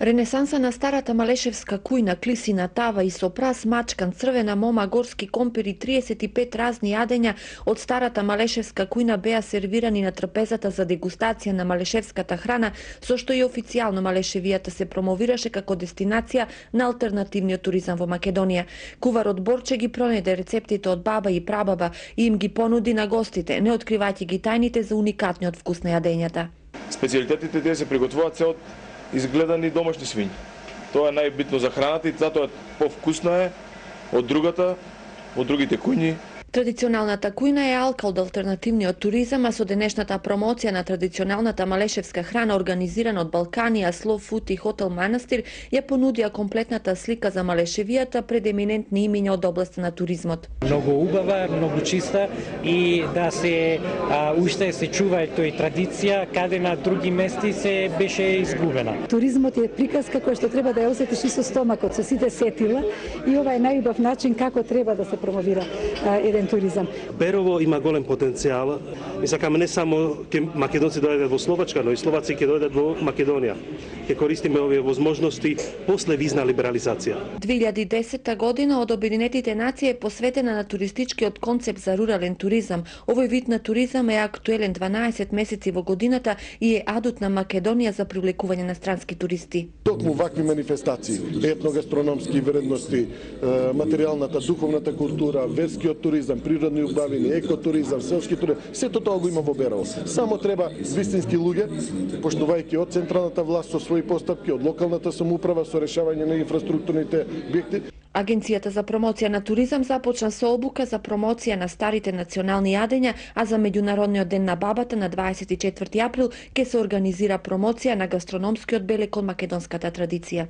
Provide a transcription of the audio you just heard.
Ренесанса на старата малешевска кујна, клисина тава и со прас, мачкан, црвена мома, горски компир и 35 разни јадења од старата малешевска кујна беа сервирани на трпезата за дегустација на малешевската храна, со што и официјално Малешевијата се промовираше како дестинација на алтернативниот туризам во Македонија. Куварот Борче ги пронеде рецептите од баба и прабаба и им ги понуди на гостите, не откривајќи ги тајните за уникатниот вкус на јадењата. Специјалитетите тие се приготвуваат се од изгледани домашни свињи. Тоа е најбитно за храната и затоа повкусна е од другите кујни. Традиционалната кујна е алка од алтернативниот туризам, а со денешната промоција на традиционалната малешевска храна организирана од Балканија, Slow Food и Хотел Манастир ја понудија комплетната слика за Малешевијата пред еминентни имиња од областа на туризмот. Многу убава, многу чиста и да се уште се чува тој традиција каде на други мести се беше изгубена. Туризмот е приказка која што треба да ја осетиш и со стомакот, со сите сетила, и ова е најубав начин како треба да се промовира еден туризам. Берово има голем потенцијал и сакаме не само ке македонци дојдат во Словачка, но и словаци ќе дојдат во Македонија. Ќе користиме овие возможности после визна либерализација. 2010 година од Обединетите нации е посветена на туристичкиот концепт за рурален туризам. Овој вид на туризам е актуелен 12 месеци во годината и е адут на Македонија за привлекување на странски туристи. Токму вакви манифестации, етногастрономски вредности, материјалната, духовната култура, верскиот туризам, природни убавини, екотуризам, селски туризам, сето тоа го има во Берово. Само треба вистински луѓе, поштувајќи од централната власт со своји постапки, од локалната самоуправа со решавање на инфраструктурните објекти. Агенцијата за промоција на туризам започна со обука за промоција на старите национални јадења, а за Меѓународниот ден на бабата на 24 април ќе се организира промоција на гастрономскиот белек од македонската традиција.